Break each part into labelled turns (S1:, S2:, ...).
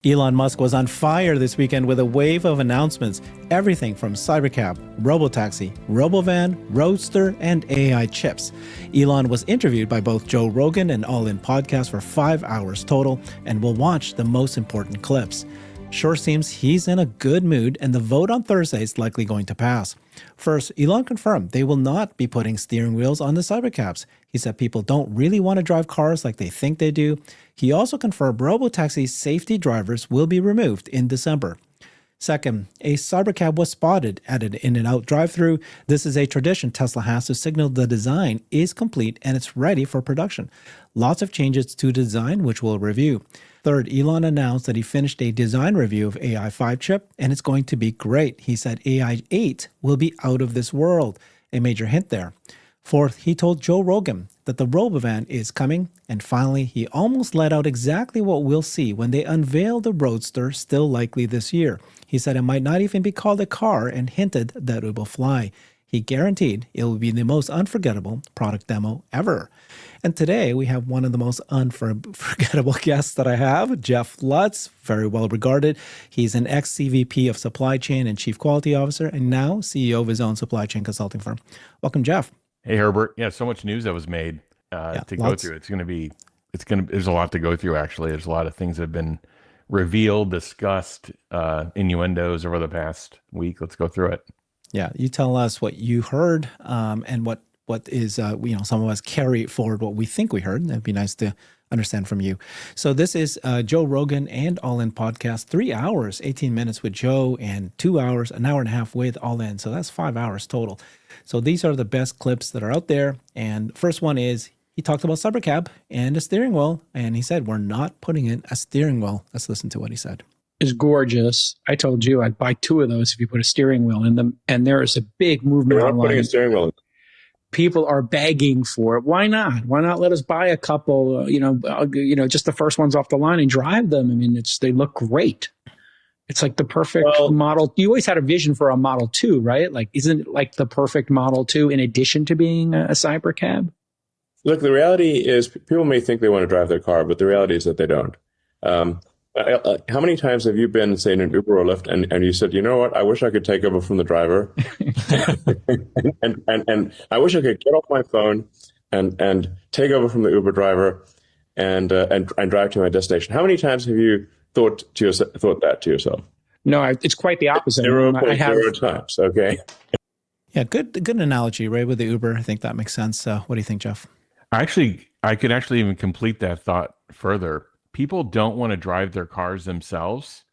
S1: Elon Musk was on fire this weekend with a wave of announcements, everything from Cybercab, Robotaxi, Robovan, Roadster, and AI chips. Elon was interviewed by both Joe Rogan and All In Podcast for 5 hours total, and we'll watch the most important clips. Sure seems he's in a good mood, and the vote on Thursday is likely going to pass. First, Elon confirmed they will not be putting steering wheels on the Cybercabs. He said people don't really want to drive cars like they think they do. He also confirmed Robotaxi's safety drivers will be removed in December. Second, a Cybercab was spotted at an In-N-Out drive-thru. This is a tradition Tesla has to signal the design is complete and it's ready for production. Lots of changes to the design, which we'll review. Third, Elon announced that he finished a design review of AI 5 chip, and it's going to be great. He said AI 8 will be out of this world, a major hint there. Fourth, he told Joe Rogan that the Robovan is coming. And finally, he almost let out exactly what we'll see when they unveil the Roadster, still likely this year. He said it might not even be called a car and hinted that it will fly. He guaranteed it will be the most unforgettable product demo ever. And today we have one of the most unforgettable guests that I have, Jeff Lutz, very well regarded. He's an ex-CVP of Supply Chain and Chief Quality Officer, and now CEO of his own supply chain consulting firm. Welcome, Jeff.
S2: Hey, Herbert. Yeah, so much news that was made to go through. There's a lot to go through, actually. There's a lot of things that have been revealed, discussed, innuendos over the past week. Let's go through it.
S1: Yeah, you tell us what you heard and what is, some of us carry forward what we think we heard. That'd be nice to understand from you. So this is Joe Rogan and All In Podcast, 3 hours, 18 minutes with Joe, and 2 hours, an hour and a half with All In. So that's 5 hours total. So these are the best clips that are out there. And first one is, he talked about Cybercab and a steering wheel. And he said, we're not putting in a steering wheel. Let's listen to what he said.
S3: Is gorgeous. I told you I'd buy 2 of those if you put a steering wheel in them. And there is a big movement online.
S4: Putting a steering wheel in.
S3: People are begging for it. Why not? Why not let us buy a couple? Just the first ones off the line and drive them. I mean, they look great. It's like the perfect model. You always had a vision for a Model 2, right? Like, isn't it like the perfect Model 2 in addition to being a Cybercab?
S4: Look, the reality is people may think they want to drive their car, but the reality is that they don't. How many times have you been, say, in an Uber or Lyft, and you said, you know what, I wish I could take over from the driver, and I wish I could get off my phone and take over from the Uber driver and drive to my destination. How many times have you thought that to yourself?
S3: No, it's quite the opposite.
S4: 0.0 times. Okay.
S1: Yeah, good analogy, right? With the Uber, I think that makes sense. What do you think, Jeff?
S2: I could actually even complete that thought further. People don't want to drive their cars themselves.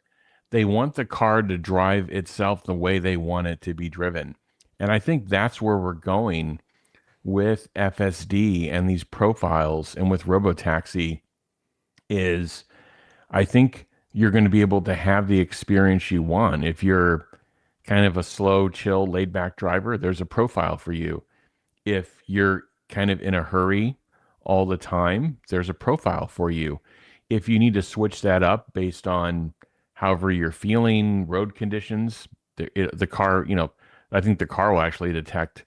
S2: They want the car to drive itself the way they want it to be driven. And I think that's where we're going with FSD and these profiles and with Robotaxi is I think you're going to be able to have the experience you want. If you're kind of a slow, chill, laid back driver, there's a profile for you. If you're kind of in a hurry all the time, there's a profile for you. If you need to switch that up based on however you're feeling, road conditions, the car, I think the car will actually detect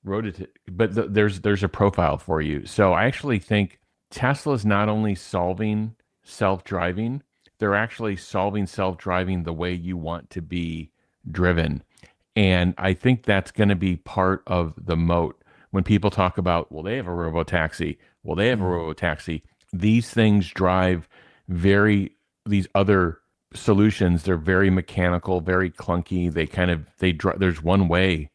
S2: but there's a profile for you. So I actually think Tesla's not only solving self-driving, they're actually solving self-driving the way you want to be driven. And I think that's going to be part of the moat. When people talk about, well, they have a Robotaxi, these things drive these other solutions, they're very mechanical, very clunky. There's one way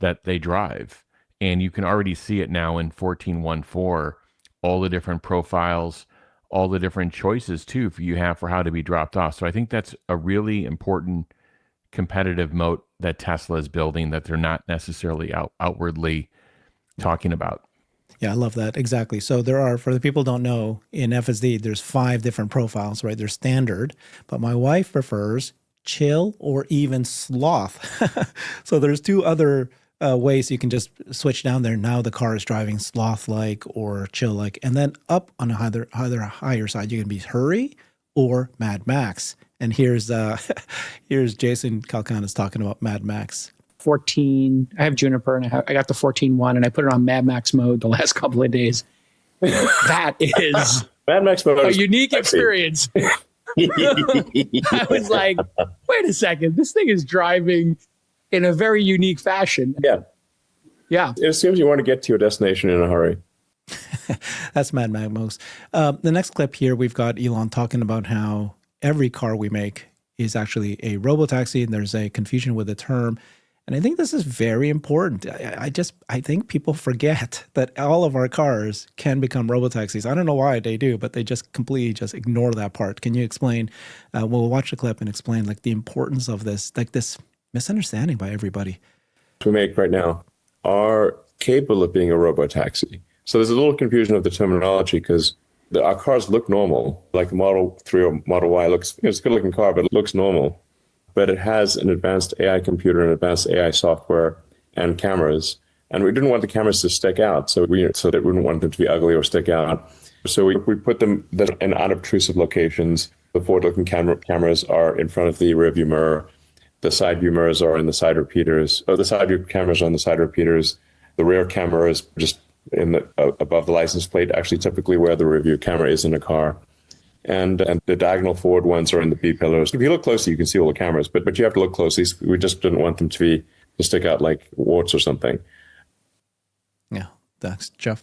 S2: that they drive. And you can already see it now in 14.1.4, all the different profiles, all the different choices too for how to be dropped off. So I think that's a really important competitive moat that Tesla is building that they're not necessarily outwardly talking about.
S1: Yeah, I love that. Exactly. So there are, for the people who don't know, in FSD, there's 5 different profiles, right? There's standard, but my wife prefers chill or even sloth. So there's 2 other ways you can just switch down there. Now the car is driving sloth-like or chill-like. And then up on a higher side, you can be hurry or Mad Max. And here's Jason Calcanis talking about Mad Max.
S3: 14. I have Juniper, and I got the 14.1, and I put it on Mad Max mode the last couple of days. That is
S4: Mad Max mode
S3: a unique experience. I was like, wait a second, this thing is driving in a very unique fashion.
S4: Yeah.
S3: Yeah.
S4: It seems you want to get to your destination in a hurry.
S1: That's Mad Magmos. The next clip here, we've got Elon talking about how every car we make is actually a robotaxi, and there's a confusion with the term. And I think this is very important. I think people forget that all of our cars can become robotaxis. I don't know why they do, but they just completely just ignore that part. Can you explain? We'll watch the clip and explain like the importance of this, like this misunderstanding by everybody.
S4: We make right now are capable of being a robotaxi. So there's a little confusion of the terminology because our cars look normal, like the Model 3 or Model Y looks, it's a good looking car, but it looks normal. But it has an advanced AI computer and advanced AI software and cameras. And we didn't want the cameras to stick out, so that we wouldn't want them to be ugly or stick out. So we put them in unobtrusive locations. The forward-looking cameras are in front of the rearview mirror. The side view mirrors are in the side repeaters, or the side view cameras are on the side repeaters. The rear camera is just above the license plate, actually typically where the rear view camera is in a car. And the diagonal forward ones are in the B pillars. If you look closely, you can see all the cameras, but you have to look closely. We just didn't want them to stick out like warts or something.
S1: Yeah, thanks, Jeff.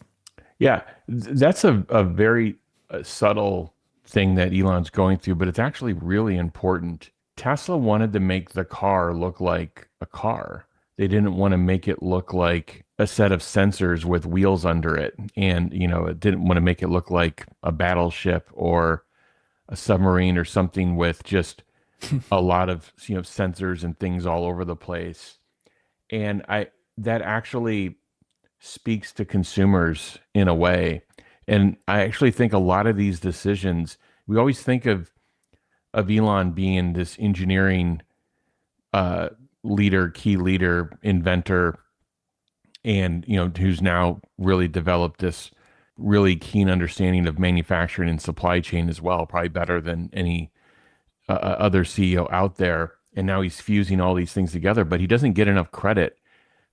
S2: Yeah, that's a very subtle thing that Elon's going through, but it's actually really important. Tesla wanted to make the car look like a car. They didn't want to make it look like a set of sensors with wheels under it. And, it didn't want to make it look like a battleship or a submarine or something with just a lot of, sensors and things all over the place. And that actually speaks to consumers in a way. And I actually think a lot of these decisions, we always think of Elon being this engineering key leader, inventor, and who's now really developed this really keen understanding of manufacturing and supply chain as well, probably better than any other CEO out there. And now he's fusing all these things together, but he doesn't get enough credit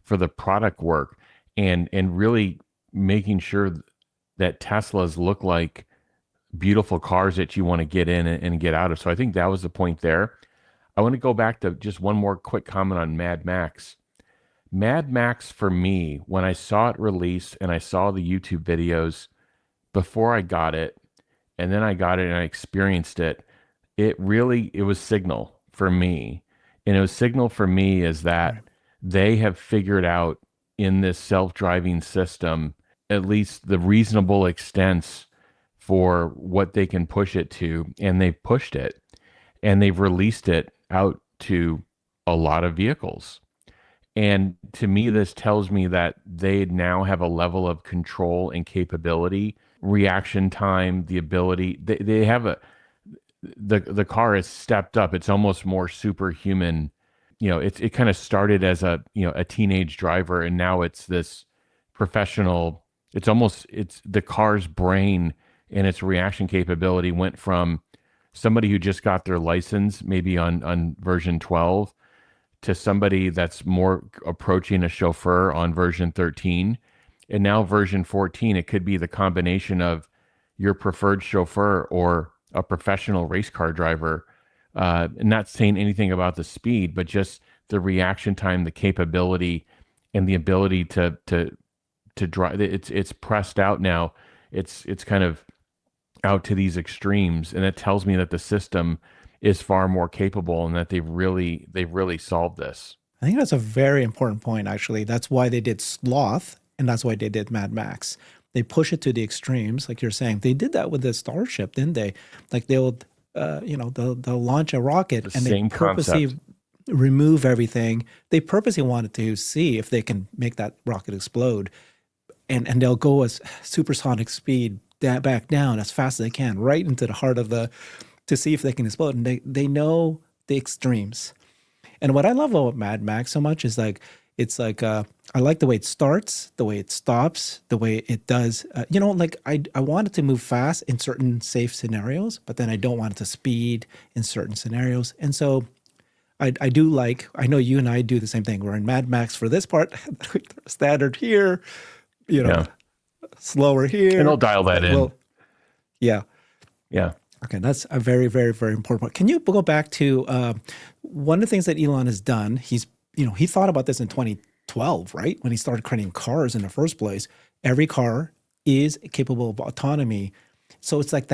S2: for the product work and really making sure that Teslas look like beautiful cars that you want to get in and get out of. So I think that was the point there. I want to go back to just one more quick comment on Mad Max. Mad Max, for me, when I saw it released and I saw the YouTube videos before I got it, and then I got it and I experienced it, it was signal for me. And it was signal for me is that they have figured out in this self-driving system, at least the reasonable extents for what they can push it to. And they've pushed it and they've released it out to a lot of vehicles. And to me, this tells me that they now have a level of control and capability, reaction time, the ability. They have the car has stepped up. It's almost more superhuman. It kind of started as a teenage driver, and now it's this professional. It's the car's brain and its reaction capability went from somebody who just got their license, maybe on version 12, to somebody that's more approaching a chauffeur on version 13. And now version 14, it could be the combination of your preferred chauffeur or a professional race car driver. Not saying anything about the speed, but just the reaction time, the capability, and the ability to drive. It's pressed out now. It's kind of out to these extremes, and it tells me that the system is far more capable and that they've really solved this.
S1: I think that's a very important point, actually. That's why they did Sloth, and that's why they did Mad Max. They push it to the extremes, like you're saying. They did that with the Starship, didn't they? Like they'll launch a rocket and they purposely remove everything. They purposely wanted to see if they can make that rocket explode, and they'll go as supersonic speed back down as fast as they can, right into the heart of to see if they can explode. And they know the extremes. And what I love about Mad Max so much is it's like I like the way it starts, the way it stops, the way it does. I want it to move fast in certain safe scenarios, but then I don't want it to speed in certain scenarios. And so I know you and I do the same thing. We're in Mad Max for this part, standard here, slower here.
S2: And they'll dial that in.
S1: Yeah.
S2: Yeah.
S1: Okay, that's a very, very, very important point. Can you go back to one of the things that Elon has done? He thought about this in 2012, right? When he started creating cars in the first place. Every car is capable of autonomy. So it's like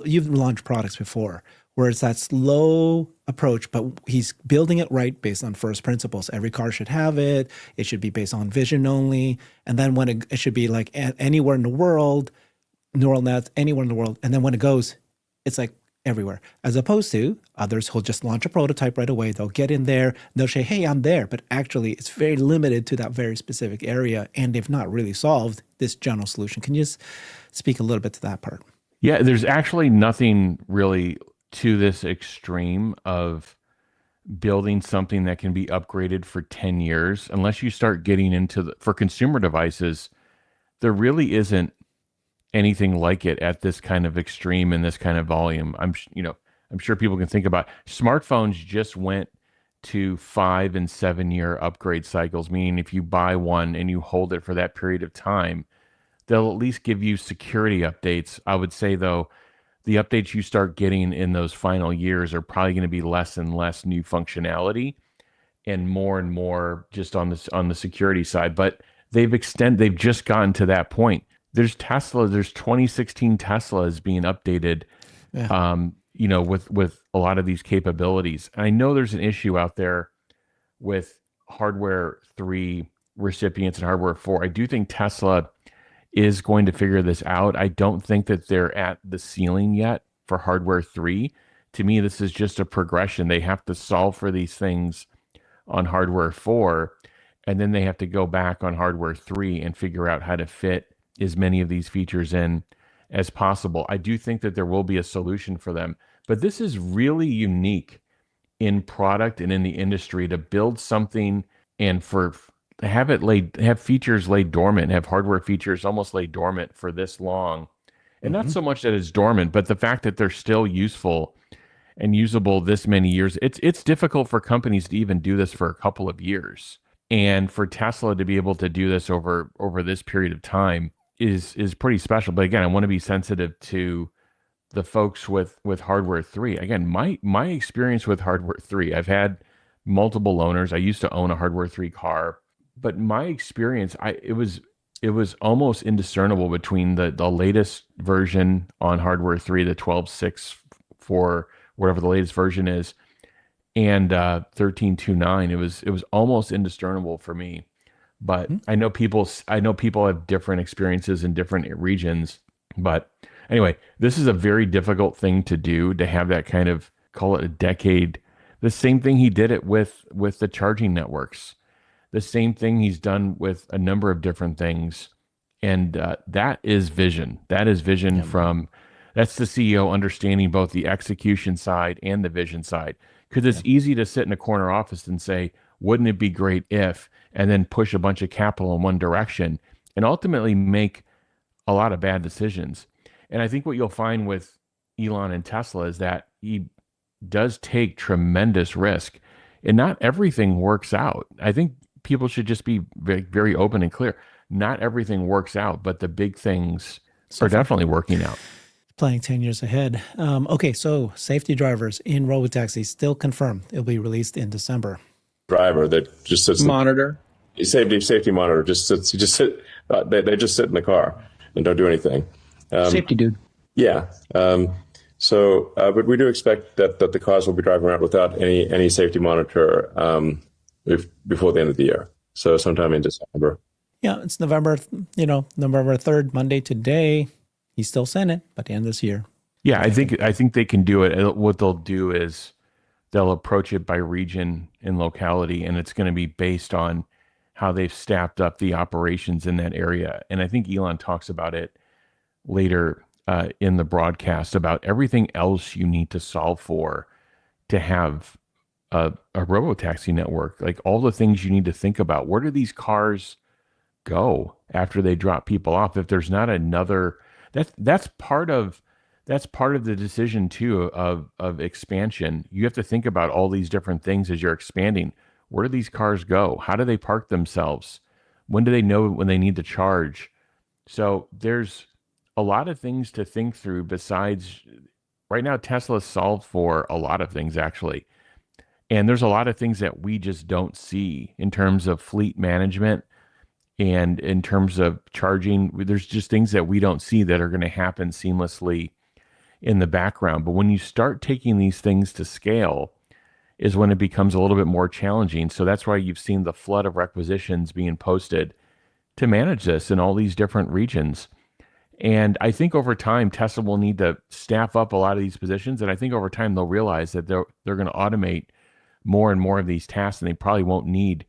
S1: you've launched products before where it's that slow approach, but he's building it right based on first principles. Every car should have it. It should be based on vision only. And then when it should be like anywhere in the world, neural nets, anywhere in the world. And then when it goes, it's like everywhere, as opposed to others who'll just launch a prototype right away. They'll get in there, they'll say, hey, I'm there. But actually, it's very limited to that very specific area. And they've not really solved this general solution. Can you just speak a little bit to that part?
S2: Yeah, there's actually nothing really to this extreme of building something that can be upgraded for 10 years, unless you start getting into for consumer devices, there really isn't anything like it at this kind of extreme and this kind of volume. I'm sure people can think about smartphones just went to 5 and 7 year upgrade cycles, meaning if you buy one and you hold it for that period of time, they'll at least give you security updates. I would say though, the updates you start getting in those final years are probably going to be less and less new functionality and more just on the security side. But they've just gotten to that point. There's 2016 Teslas being updated, with a lot of these capabilities. And I know there's an issue out there with hardware 3 recipients and hardware 4. I do think Tesla is going to figure this out. I don't think that they're at the ceiling yet for hardware 3. To me, this is just a progression. They have to solve for these things on hardware 4, and then they have to go back on hardware 3 and figure out how to fit as many of these features in as possible. I do think that there will be a solution for them, but this is really unique in product and in the industry to build something and have features laid dormant, have hardware features almost laid dormant for this long. And not so much that it's dormant, but the fact that they're still useful and usable this many years. It's difficult for companies to even do this for a couple of years. And for Tesla to be able to do this over this period of time is pretty special. But again, I want to be sensitive to the folks with hardware 3. Again, my experience with hardware 3, I've had multiple owners. I used to own a hardware 3 car. But my experience, it was almost indiscernible between the latest version on hardware 3, the 12.6 for whatever the latest version is, and 13.2.9. It was almost indiscernible for me. But I know people have different experiences in different regions. But anyway, this is a very difficult thing to do, to have that kind of, call it a decade. The same thing he did it with the charging networks. The same thing he's done with a number of different things. And that is vision. That is vision that's the CEO understanding both the execution side and the vision side. Because it's easy to sit in a corner office and say, wouldn't it be great if, and then push a bunch of capital in one direction and ultimately make a lot of bad decisions. And I think what you'll find with Elon and Tesla is that he does take tremendous risk and not everything works out. I think people should just be very, very open and clear. Not everything works out, but the big things are definitely working out.
S1: Planning 10 years ahead. Okay, so safety drivers in Robotaxi still confirmed. It'll be released in December.
S4: Driver that just sits
S3: monitor.
S4: Safety monitor just sits. They just sit in the car and don't do anything.
S3: Safety dude.
S4: Yeah. But we do expect that the cars will be driving around without any safety monitor before the end of the year. So sometime in December.
S1: Yeah, it's November 3rd, Monday today. He's still saying it by the end of this year.
S2: Yeah, I think they can do it. What they'll do is they'll approach it by region and locality, and it's going to be based on how they've staffed up the operations in that area. And I think Elon talks about it later in the broadcast about everything else you need to solve for to have a robotaxi network, like all the things you need to think about. Where do these cars go after they drop people off? If there's not another, that's part of the decision too of expansion. You have to think about all these different things as you're expanding. Where do these cars go? How do they park themselves? When do they know when they need to charge? So there's a lot of things to think through besides right now Tesla solved for a lot of things actually. And there's a lot of things that we just don't see in terms of fleet management and in terms of charging. There's just things that we don't see that are going to happen seamlessly in the background. But when you start taking these things to scale, is when it becomes a little bit more challenging. So that's why you've seen the flood of requisitions being posted to manage this in all these different regions. And I think over time, Tesla will need to staff up a lot of these positions. And I think over time, they'll realize that they're going to automate more and more of these tasks, and they probably won't need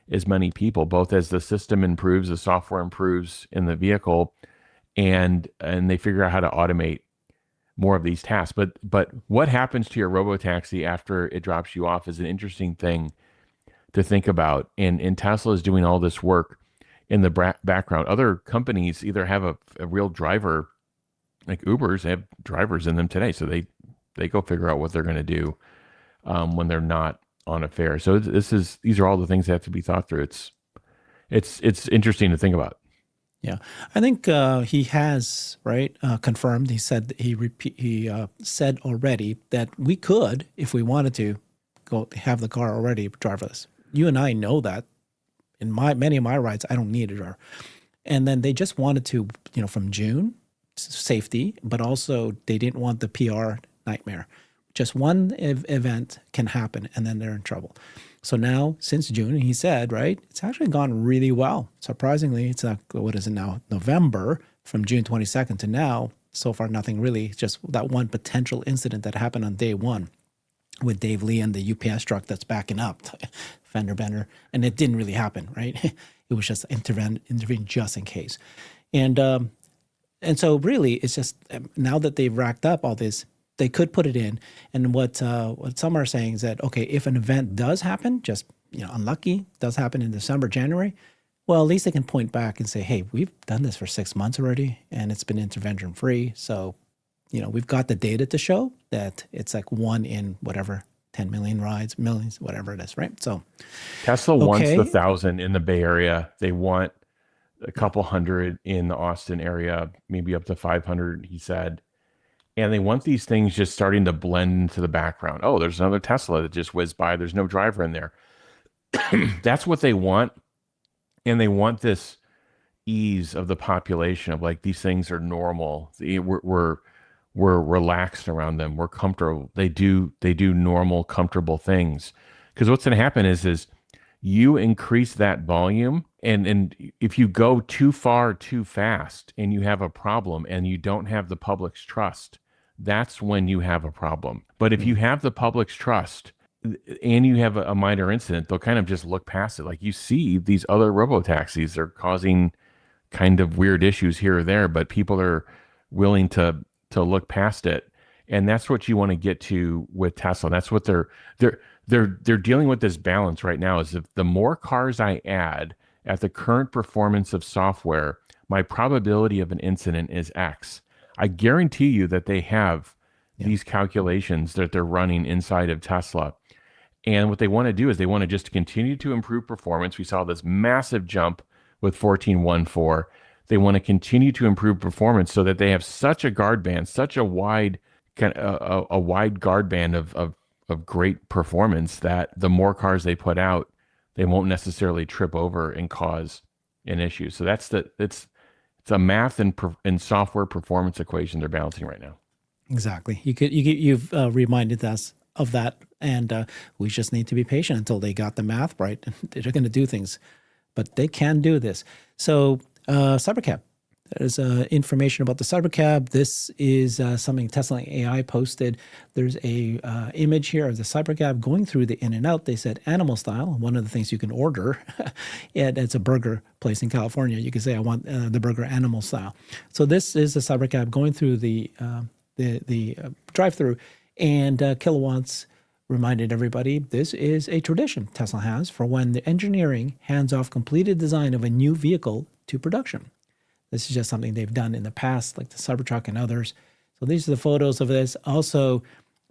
S2: as many people, both as the system improves, the software improves in the vehicle, and they figure out how to automate more of these tasks. But what happens to your robotaxi after it drops you off is an interesting thing to think about. And Tesla is doing all this work in the background. Other companies either have a real driver, like Ubers, they have drivers in them today, so they go figure out what they're going to do when they're not on a fare. So these are all the things that have to be thought through. It's interesting to think about.
S1: Yeah, I think he has confirmed. He said he said already that we could, if we wanted to, go have the car already driverless. You and I know that. In many of my rides, I don't need a driver. And then they just wanted to, from June, safety, but also they didn't want the PR nightmare. Just one event can happen, and then they're in trouble. So now, since June, he said, it's actually gone really well. Surprisingly, it's what is it now? November, from June 22nd to now, so far nothing really, just that one potential incident that happened on day one with Dave Lee and the UPS truck that's backing up, fender bender, and it didn't really happen, right? It was just intervene just in case. And so really, it's just now that they've racked up all this, they could put it in. And what some are saying is that, okay, if an event does happen, just unlucky, does happen in December, January, well, at least they can point back and say, hey, we've done this for 6 months already, and it's been intervention free. So, we've got the data to show that it's like one in whatever 10 million rides, millions, whatever it is, right? So
S2: Tesla wants the 1,000 in the Bay Area. They want a couple hundred in the Austin area, maybe up to 500, he said. And they want these things just starting to blend into the background. Oh, there's another Tesla that just whizzed by. There's no driver in there. That's what they want. And they want this ease of the population of like, these things are normal. We're relaxed around them. We're comfortable. They do normal, comfortable things. Because what's going to happen is you increase that volume, and if you go too far too fast and you have a problem and you don't have the public's trust, that's when you have a problem. But if you have the public's trust and you have a minor incident, they'll kind of just look past it. Like you see these other robotaxis, they're causing kind of weird issues here or there, but people are willing to look past it. And that's what you want to get to with Tesla. That's what they're dealing with, this balance right now. Is if the more cars I add at the current performance of software, my probability of an incident is X. I guarantee you that they have these calculations that they're running inside of Tesla. And what they want to do is they want to just continue to improve performance. We saw this massive jump with 14.14. They want to continue to improve performance so that they have such a guard band, such a wide guard band of great performance that the more cars they put out, they won't necessarily trip over and cause an issue. So it's a math and software performance equation they're balancing right now.
S1: Exactly. You've reminded us of that, and we just need to be patient until they got the math right. They're going to do things, but they can do this. So Cybercab. There's information about the Cybercab. This is something Tesla AI posted. There's a image here of the Cybercab going through the in and out. They said animal style. One of the things you can order, and it's a burger place in California. You can say, I want the burger animal style. So this is the Cybercab going through the drive-through, and Kilowatts reminded everybody this is a tradition Tesla has for when the engineering hands off completed design of a new vehicle to production. This is just something they've done in the past, like the Cybertruck and others. So these are the photos of this. Also,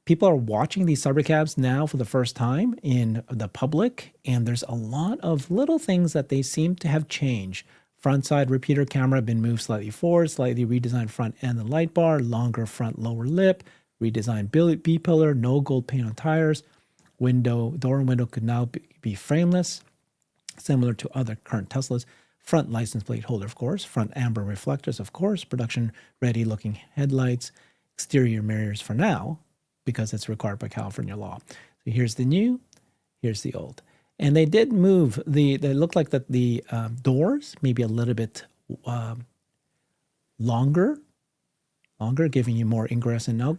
S1: people are watching these Cybercabs now for the first time in the public, and there's a lot of little things that they seem to have changed. Front side repeater camera been moved slightly forward, slightly redesigned front end and light bar, longer front lower lip, redesigned B-pillar, no gold paint on tires. Door and window could now be frameless, similar to other current Teslas. Front license plate holder, of course. Front amber reflectors, of course. Production-ready looking headlights. Exterior mirrors for now, because it's required by California law. So here's the new, here's the old. And they did move they looked like that the doors maybe a little bit longer, giving you more ingress and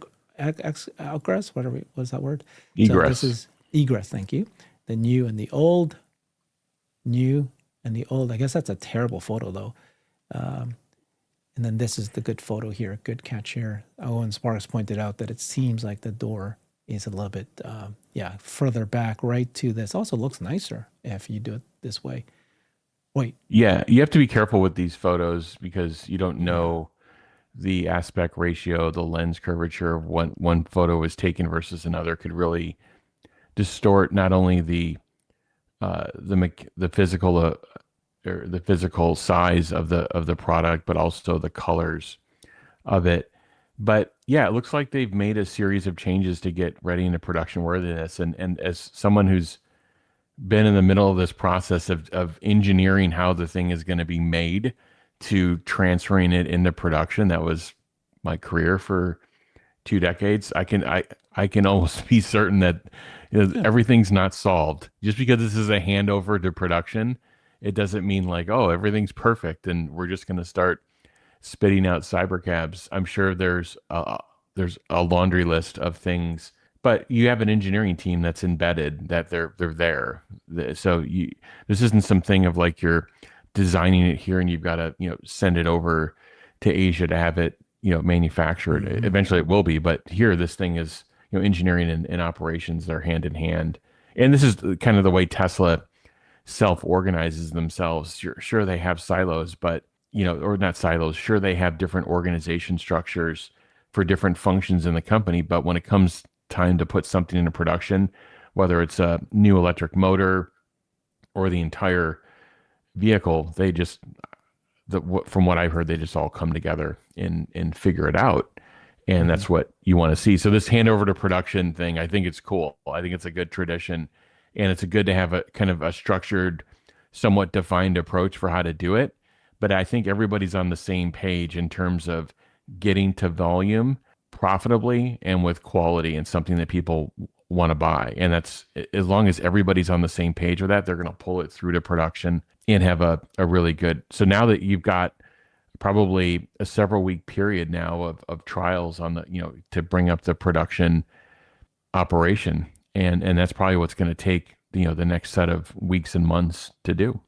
S1: outgress, whatever was that word?
S2: Egress.
S1: So this is egress, thank you. The new and the old, new and the old. I guess that's a terrible photo though. And then this is the good photo here, good catch here. Owen Sparks pointed out that it seems like the door is a little bit, further back right to this. Also looks nicer if you do it this way. Wait.
S2: Yeah, you have to be careful with these photos because you don't know the aspect ratio, the lens curvature of one photo is taken versus another could really distort not only the physical or the physical size of the product, but also the colors of it. But yeah, it looks like they've made a series of changes to get ready into production worthiness. And as someone who's been in the middle of this process of engineering how the thing is going to be made to transferring it into production, that was my career for 2 decades. I can almost be certain that everything's not solved. Just because this is a handover to production, it doesn't mean like, oh, everything's perfect and we're just going to start spitting out cybercabs. I'm sure there's a laundry list of things, but you have an engineering team that's embedded, that they're there. So this isn't something of like you're designing it here and you've got to send it over to Asia to have it manufactured. Mm-hmm. Eventually it will be, but here this thing is engineering and operations, they're hand in hand. And this is kind of the way Tesla self-organizes themselves. Sure they have silos, but or not silos. Sure, they have different organization structures for different functions in the company. But when it comes time to put something into production, whether it's a new electric motor or the entire vehicle, they just, from what I've heard, they just all come together and figure it out. And mm-hmm. that's what you want to see. So this handover to production thing, I think it's cool. I think it's a good tradition. And it's good to have a kind of a structured, somewhat defined approach for how to do it. But I think everybody's on the same page in terms of getting to volume profitably and with quality and something that people want to buy. And that's, as long as everybody's on the same page with that, they're going to pull it through to production and have a really good. So now that you've got probably a several week period now of trials on the, to bring up the production operation. And that's probably what's going to take, the next set of weeks and months to do.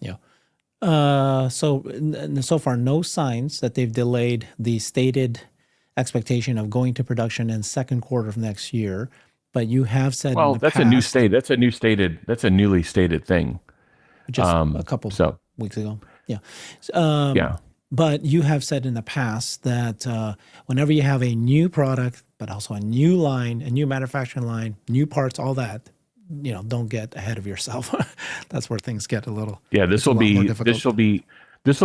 S1: Yeah. So far, no signs that they've delayed the stated expectation of going to production in second quarter of next year. But you have said,
S2: well, that's
S1: past,
S2: that's a newly stated thing.
S1: Just a couple weeks ago. Yeah.
S2: Yeah.
S1: But you have said in the past that whenever you have a new product, but also a new line, a new manufacturing line, new parts, all that, don't get ahead of yourself. That's where things get a little. Yeah, this will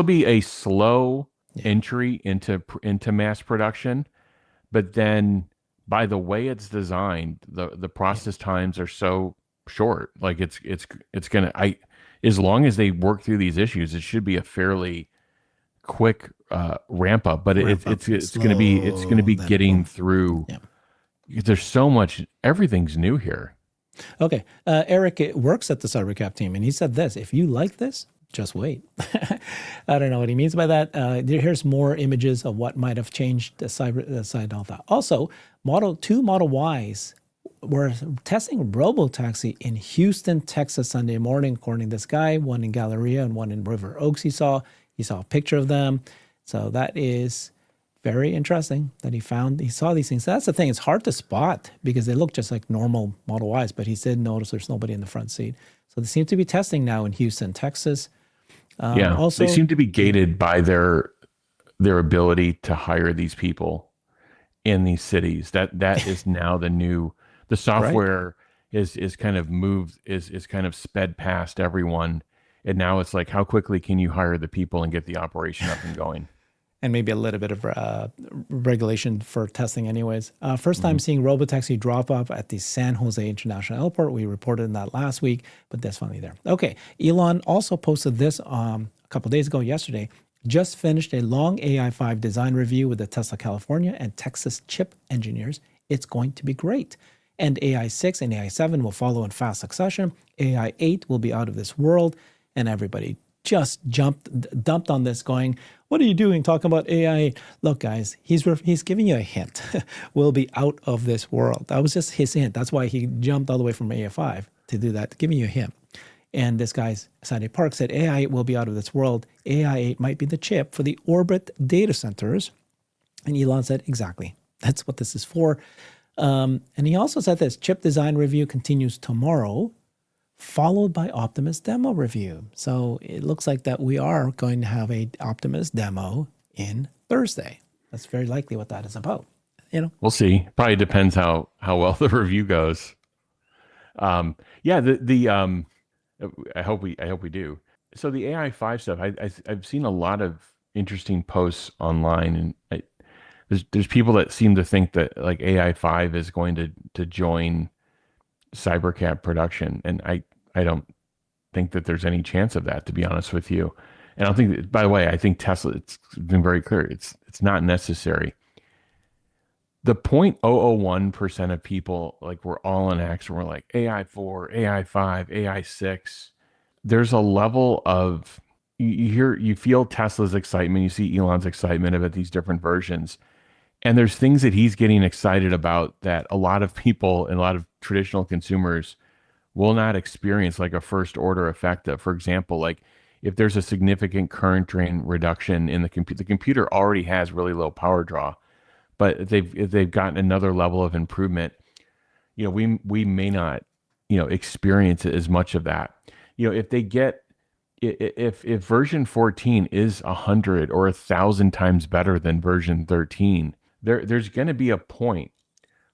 S2: be a slow entry into mass production, but then by the way it's designed, the process times are so short. Like it's gonna, as long as they work through these issues, it should be a fairly quick ramp up. But it's gonna be getting through. Yeah. There's so much. Everything's new here.
S1: Okay. Eric works at the Cybercab team, and he said this: if you like this, just wait. I don't know what he means by that. Here's more images of what might have changed the side and all that. Also, Model Ys were testing Robotaxi in Houston, Texas, Sunday morning, according to this guy, one in Galleria and one in River Oaks. He saw a picture of them. So that is very interesting that he saw these things. That's the thing. It's hard to spot because they look just like normal Model Ys, but he did notice there's nobody in the front seat. So they seem to be testing now in Houston, Texas.
S2: Also, they seem to be gated by their ability to hire these people in these cities. That is now the software right. is kind of sped past everyone. And now it's like, how quickly can you hire the people and get the operation up and going?
S1: and maybe a little bit of regulation for testing anyways. First time seeing Robotaxi drop off at the San Jose International Airport. We reported on that last week, but that's finally there. Okay, Elon also posted this a couple days ago, yesterday. Just finished a long AI5 design review with the Tesla California and Texas chip engineers. It's going to be great. And AI6 and AI7 will follow in fast succession. AI8 will be out of this world. And everybody just dumped on this going, what are you doing talking about AI? Look, guys, he's giving you a hint. We'll be out of this world. That was just his hint. That's why he jumped all the way from AI5 to do that, giving you a hint. And this guy, Sandy Park, said AI will be out of this world. AI8 might be the chip for the orbit data centers. And Elon said, exactly. That's what this is for. And he also said this chip design review continues tomorrow, followed by Optimus demo review. So it looks like that we are going to have a Optimus demo in Thursday. That's very likely what that is about. You know,
S2: we'll see. Probably depends how well the review goes. I hope we do. So the AI5 stuff, I've seen a lot of interesting posts online, and there's people that seem to think that like AI5 is going to join Cybercab production, and I don't think that there's any chance of that, to be honest with you. And I don't think that, by the way, I think Tesla, it's been very clear, it's not necessary. The 0.001% of people, like, we're all in action. We're like AI4, AI5, AI6. There's a level of, you feel Tesla's excitement, you see Elon's excitement about these different versions. And there's things that he's getting excited about that a lot of people and a lot of traditional consumers will not experience, like a first order effect of. For example, like if there's a significant current drain reduction in the computer already has really low power draw, but if they've gotten another level of improvement, you know, we may not, you know, experience as much of that. You know, if they get, if version 14 is 100 or 1,000 times better than version 13, there's going to be a point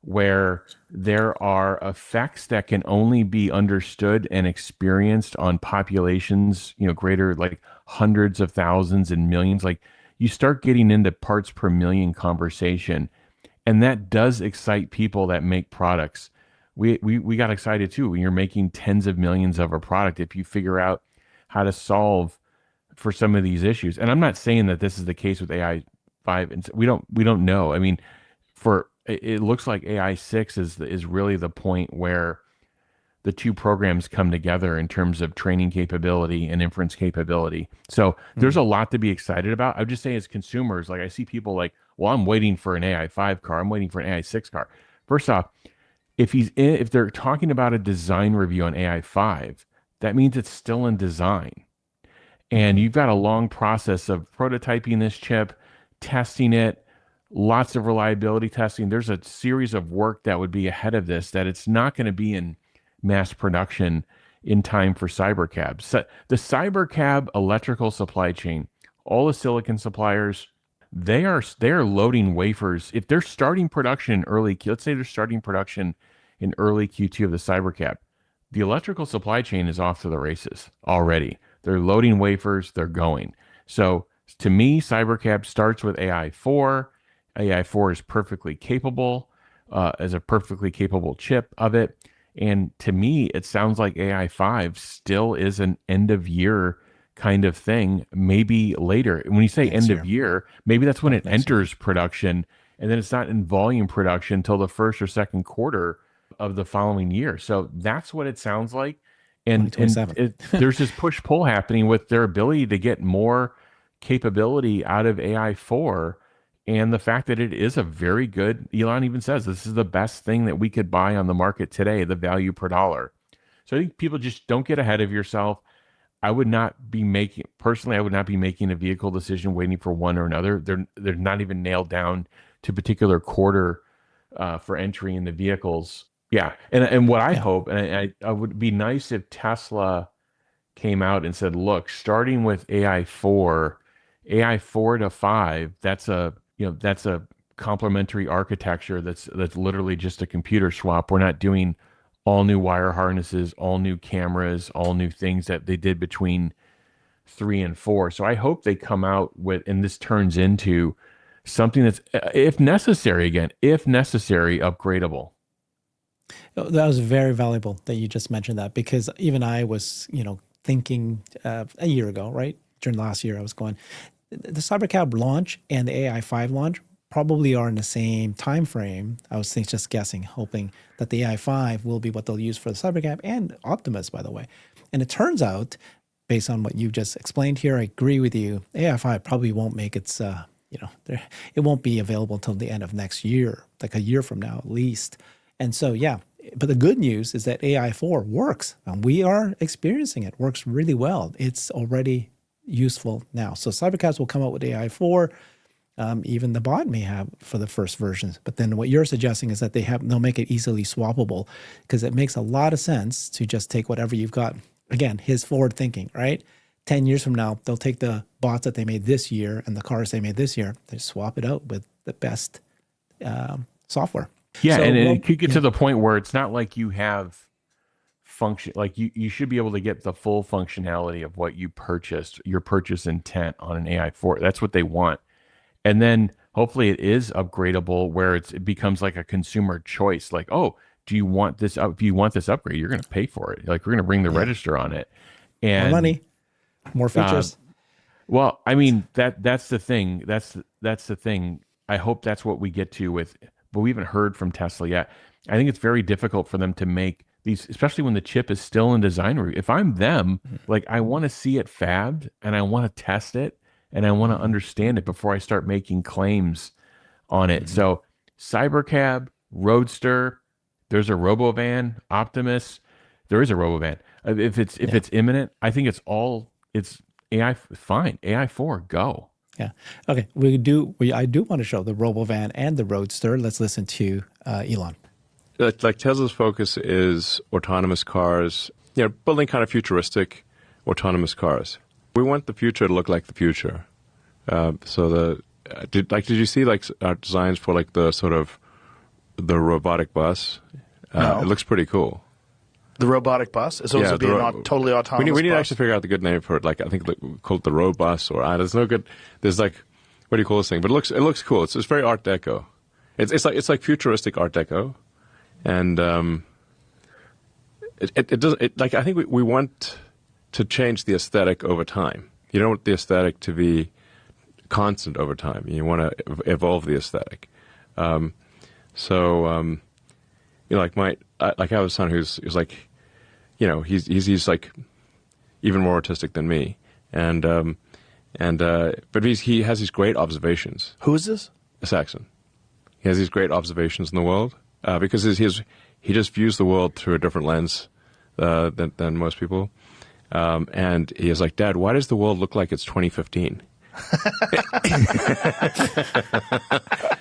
S2: where there are effects that can only be understood and experienced on populations, you know, greater, like hundreds of thousands and millions. Like, you start getting into parts per million conversation, and that does excite people that make products. We got excited too when you're making tens of millions of a product, if you figure out how to solve for some of these issues. And I'm not saying that this is the case with AI5, and we don't know. I mean, it looks like AI6 is really the point where the two programs come together in terms of training capability and inference capability. So there's a lot to be excited about. I would just say, as consumers, like, I see people like, well, I'm waiting for an AI5 car, I'm waiting for an AI6 car. First off, if they're talking about a design review on AI5, that means it's still in design. And you've got a long process of prototyping this chip, testing it, lots of reliability testing. There's a series of work that would be ahead of this, that it's not going to be in mass production in time for Cybercab. So the Cybercab electrical supply chain, all the silicon suppliers, they are loading wafers. If they're starting production in let's say they're starting production in early Q2 of the Cybercab, the electrical supply chain is off to the races already. They're loading wafers, they're going. So to me, Cybercab starts with AI4. AI4 is perfectly capable, as a perfectly capable chip of it. And to me, it sounds like AI5 still is an end of year kind of thing, maybe later. When you say end of year, maybe that's when it enters production, and then it's not in volume production until the first or second quarter of the following year. So that's what it sounds like. And there's this push-pull happening with their ability to get more capability out of AI4. And the fact that it is a very good, Elon even says, this is the best thing that we could buy on the market today, the value per dollar. So I think people just don't get ahead of yourself. I would not be making a vehicle decision waiting for one or another. They're not even nailed down to a particular quarter for entry in the vehicles. Yeah. And what I hope, and I would be nice if Tesla came out and said, look, starting with AI4 to 5, that's a complementary architecture that's literally just a computer swap. We're not doing all new wire harnesses, all new cameras, all new things that they did between 3 and 4. So I hope they come out with, and this turns into something that's, if necessary, upgradable.
S1: That was very valuable that you just mentioned that, because even I was, thinking a year ago, right? During last year, I was going, the Cybercab launch and the AI5 launch probably are in the same time frame. I was just guessing, hoping that the AI5 will be what they'll use for the Cybercab and Optimus, by the way. And it turns out, based on what you just explained here, I agree with you. AI5 probably won't make its, it won't be available until the end of next year, like a year from now at least. And so, yeah. But the good news is that AI4 works, and we are experiencing it. Works really well. It's already useful now. So Cybercabs will come out with AI4. Even the bot may have for the first versions. But then what you're suggesting is that they'll make it easily swappable, because it makes a lot of sense to just take whatever you've got. Again, his forward thinking, right? 10 years from now, they'll take the bots that they made this year and the cars they made this year, they swap it out with the best software.
S2: Yeah, so, and it could get to the point where it's not like you have function, like you should be able to get the full functionality of what you purchased, your purchase intent on an AI4. That's what they want. And then hopefully it is upgradable, where it becomes like a consumer choice. Like, oh, do you want this? If you want this upgrade, you're going to pay for it. Like, we're going to bring the register on it. And
S1: more money, more features.
S2: Well, I mean, that's the thing. That's the thing. I hope that's what we get to with. But we haven't heard from Tesla yet. I think it's very difficult for them to make these, especially when the chip is still in design review. If I'm them, like, I want to see it fabbed, and I want to test it, and I want to understand it before I start making claims on it. So Cybercab, Roadster, there's a Robovan, Optimus. There is a Robovan. If it's imminent, I think it's AI. Fine, AI4, go.
S1: Yeah. Okay. I do want to show the Robovan and the Roadster. Let's listen to Elon.
S4: Like Tesla's focus is autonomous cars, building kind of futuristic autonomous cars. We want the future to look like the future. Did you see our designs for the sort of the robotic bus?
S5: No.
S4: It looks pretty cool.
S5: The robotic bus? So it's totally autonomous.
S4: We need to actually figure out the good name for it. I think we call it the Robus, or there's no good. There's what do you call this thing? But it looks cool. It's very Art Deco. It's like futuristic Art Deco, and it does. I think we want to change the aesthetic over time. You don't want the aesthetic to be constant over time. You want to evolve the aesthetic. I have a son who's like, he's like even more artistic than me, but he has these great observations.
S5: Who is this?
S4: A Saxon. He has these great observations in the world because he just views the world through a different lens than most people, and he is like, Dad, why does the world look like it's 2015?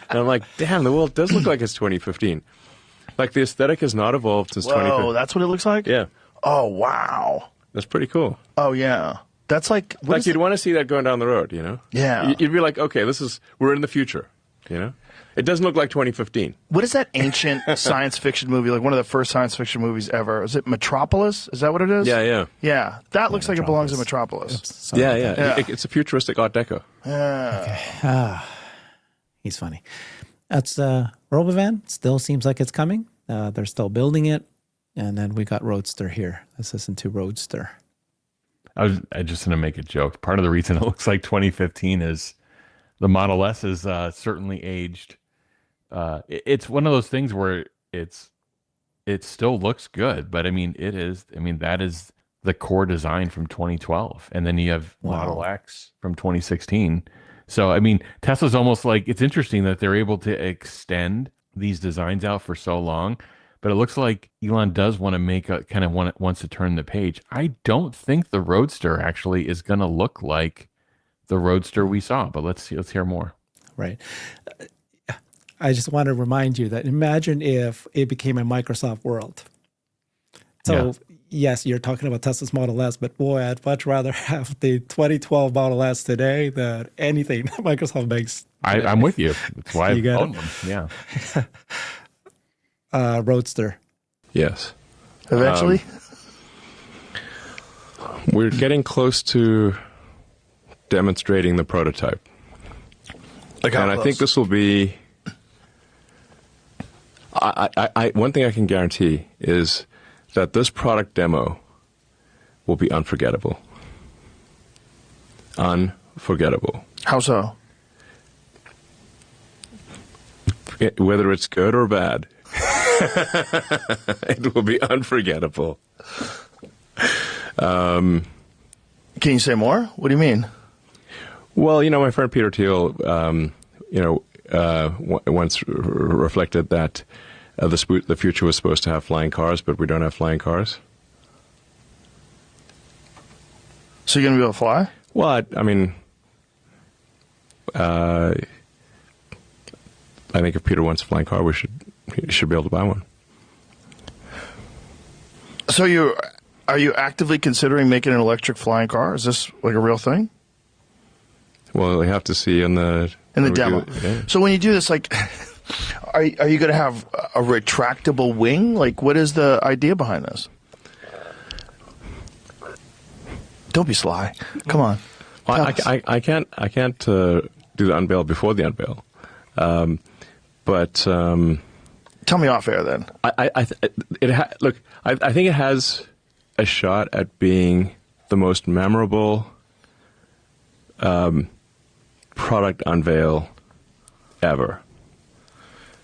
S4: And I'm like, damn, the world does look like it's 2015. Like, the aesthetic has not evolved since 2015.
S5: Oh, that's what it looks like?
S4: Yeah.
S5: Oh, wow.
S4: That's pretty cool.
S5: Oh, yeah. That's like...
S4: You'd want to see that going down the road,
S5: Yeah.
S4: You'd be like, okay, we're in the future, It doesn't look like 2015.
S5: What is that ancient science fiction movie, like one of the first science fiction movies ever? Is it Metropolis? Is that what it is?
S4: Yeah.
S5: Yeah. That looks like it belongs in Metropolis.
S1: Oops,
S4: Yeah. It's a futuristic Art Deco.
S5: Yeah.
S1: Okay. He's funny. That's Robovan. Still seems like it's coming. They're still building it. And then we got Roadster here. Let's listen to Roadster.
S2: I just going to make a joke. Part of the reason it looks like 2015 is the Model S is certainly aged. It's one of those things where it still looks good, but that is the core design from 2012. And then you have Model X from 2016. So, Tesla's almost like, it's interesting that they're able to extend these designs out for so long, but it looks like Elon does want to wants to turn the page. I don't think the Roadster actually is going to look like the Roadster we saw, but let's hear more.
S1: Right. I just want to remind you that imagine if it became a Microsoft world. So yes, you're talking about Tesla's Model S, but boy, I'd much rather have the 2012 Model S today than anything that Microsoft makes today.
S2: I'm with you. That's why I own them. Yeah.
S1: Roadster.
S4: Yes.
S5: Eventually?
S4: We're getting close to demonstrating the prototype.
S5: Like how
S4: And I think
S5: close?
S4: this will be. One thing I can guarantee is that this product demo will be unforgettable. Unforgettable.
S5: How so?
S4: Whether it's good or bad, it will be unforgettable.
S5: Can you say more? What do you mean?
S4: Well, my friend Peter Thiel, once reflected that the future was supposed to have flying cars, but we don't have flying cars.
S5: So you're going to be able to fly?
S4: Well, I think if Peter wants a flying car, he should be able to buy one.
S5: So are you actively considering making an electric flying car? Is this like a real thing?
S4: Well, we have to see in the
S5: demo.
S4: Yeah.
S5: So when you do this, like, are you going to have a retractable wing? Like, what is the idea behind this? Don't be sly. Come on.
S4: Well, I can't do the unveil before the unveil, but
S5: Tell me off air then.
S4: I think it has a shot at being the most memorable product unveil ever.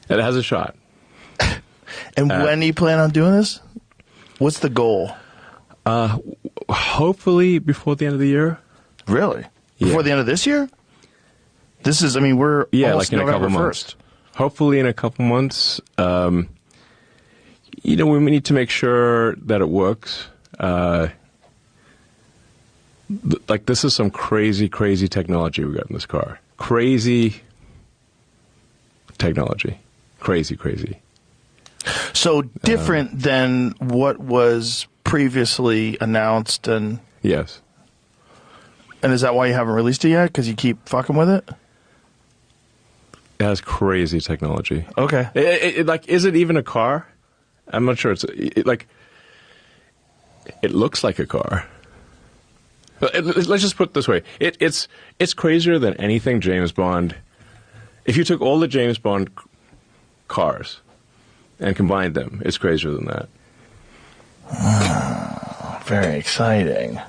S4: It has a shot.
S5: And when do you plan on doing this? What's the goal?
S4: Hopefully before the end of the year.
S5: Really? Before
S4: Yeah.
S5: the end of this year? This is, we're almost
S4: like in
S5: November
S4: a couple
S5: 1st.
S4: months. Hopefully in a couple months. We need to make sure that it works. This is some crazy, crazy technology we got in this car. Crazy technology. Crazy, crazy.
S5: So different than what was previously announced, and
S4: Yes.
S5: is that why you haven't released it yet? Because you keep fucking with it?
S4: It has crazy technology.
S5: Okay.
S4: Is it even a car? I'm not sure. It looks like a car. Let's just put it this way. It's crazier than anything James Bond. If you took all the James Bond cars and combined them, it's crazier than that.
S5: Very exciting.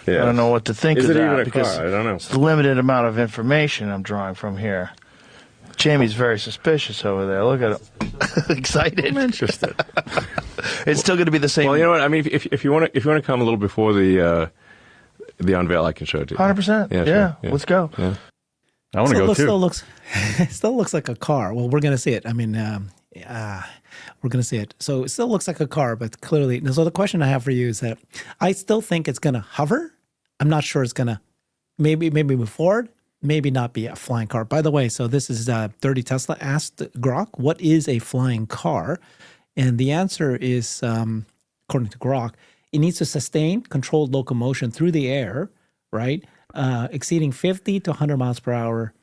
S4: Yeah.
S5: I don't know what to think
S4: Is
S5: of
S4: it
S5: that
S4: even a
S5: because
S4: car? I don't know.
S5: it's the limited amount of information I'm drawing from here. Jamie's very suspicious over there. Look at him. Excited.
S4: I'm interested.
S5: It's still going to be the same.
S4: Well, you know what? If you want to come a little before the unveil, I can show it to you.
S5: 100%.
S4: Yeah,
S5: Yeah.
S4: sure.
S5: Let's go.
S4: Yeah.
S2: I want to go too.
S1: It still looks like a car. Well, we're going to see it. We're going to see it. So it still looks like a car, but clearly. So the question I have for you is that I still think it's going to hover. I'm not sure it's going to maybe move forward, maybe not be a flying car. By the way, so this is 30 Tesla asked Grok, what is a flying car? And the answer is, according to Grok, it needs to sustain controlled locomotion through the air, right? Exceeding 50 to 100 miles per hour,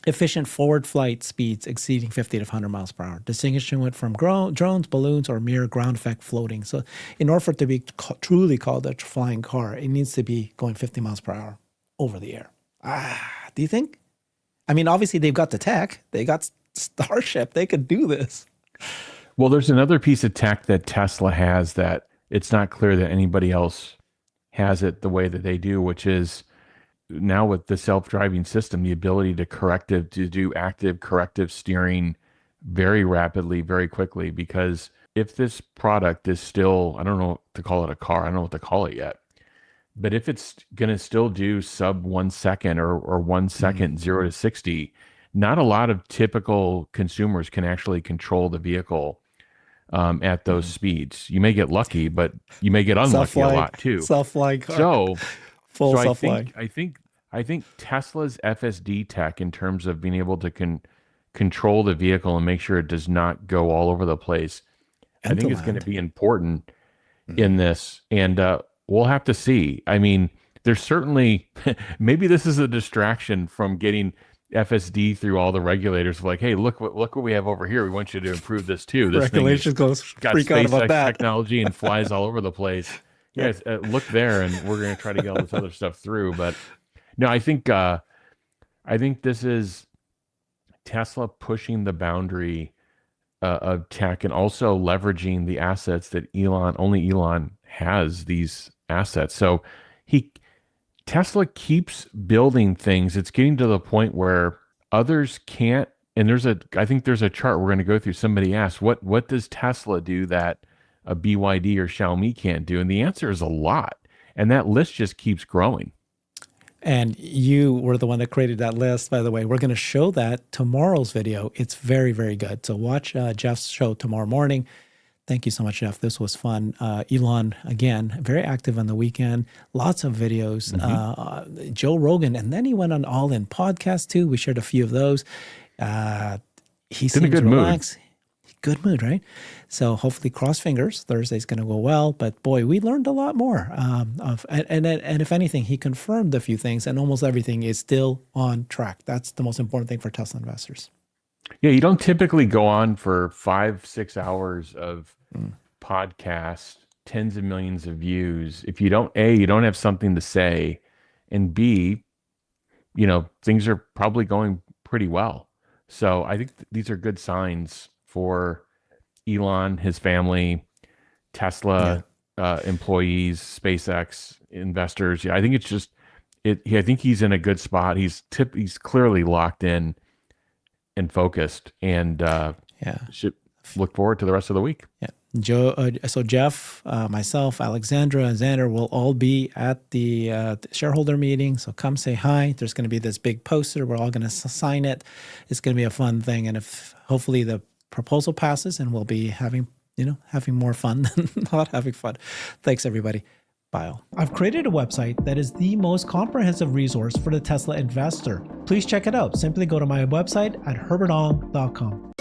S1: efficient forward flight speeds exceeding 50 to 100 miles per hour, distinguishing it from drones, balloons, or mere ground effect floating. So in order for it to be truly called a flying car, it needs to be going 50 miles per hour over the air. Do you think? Obviously they've got the tech. They got Starship. They could do this.
S2: Well, there's another piece of tech that Tesla has that it's not clear that anybody else has it the way that they do, which is now with the self-driving system, the ability to do active corrective steering very rapidly, very quickly. Because if this product is still, I don't know what to call it a car, I don't know what to call it yet, but if it's going to still do sub 1 second or 1 second, 0 to 60, not a lot of typical consumers can actually control the vehicle at those speeds. You may get lucky, but you may get unlucky a lot too.
S1: Self-flying car.
S2: So,
S1: Full
S2: so
S1: self-flying.
S2: I think Tesla's FSD tech, in terms of being able to control the vehicle and make sure it does not go all over the place, I think it's going to be important in this. And we'll have to see. There's certainly, maybe this is a distraction from getting FSD through all the regulators. Like, hey, look what we have over here. We want you to improve this too. This
S1: Regulations goes
S2: got
S1: freak out about
S2: SpaceX
S1: that.
S2: technology and flies all over the place. Yes, look there, and we're going to try to get all this other stuff through. But No, I think this is Tesla pushing the boundary of tech and also leveraging the assets that only Elon has these assets. So Tesla keeps building things. It's getting to the point where others can't. And I think there's a chart we're going to go through. Somebody asked, what does Tesla do that a BYD or Xiaomi can't do? And the answer is a lot. And that list just keeps growing.
S1: And you were the one that created that list, by the way. We're going to show that tomorrow's video. It's very, very good. So watch Jeff's show tomorrow morning. Thank you so much, Jeff. This was fun. Elon, again, very active on the weekend. Lots of videos. Joe Rogan, and then he went on All In podcast too. We shared a few of those. He seems relaxed. Good mood, right? So hopefully, cross fingers. Thursday's going to go well. But boy, we learned a lot more. And if anything, he confirmed a few things, and almost everything is still on track. That's the most important thing for Tesla investors.
S2: Yeah, you don't typically go on for 5-6 hours of podcast, tens of millions of views. If you don't, you don't have something to say, and B, things are probably going pretty well. So I think these are good signs for Elon, his family, Tesla employees, SpaceX investors. Yeah, I think it's just I think he's in a good spot. He's clearly locked in and focused, and should look forward to the rest of the week.
S1: Yeah, Joe. So Jeff, myself, Alexandra, and Xander will all be at the shareholder meeting. So come say hi. There's going to be this big poster. We're all going to sign it. It's going to be a fun thing, and if hopefully the proposal passes, and we'll be having more fun than not having fun. Thanks, everybody. Bye. I've created a website that is the most comprehensive resource for the Tesla investor. Please check it out. Simply go to my website at herbertong.com.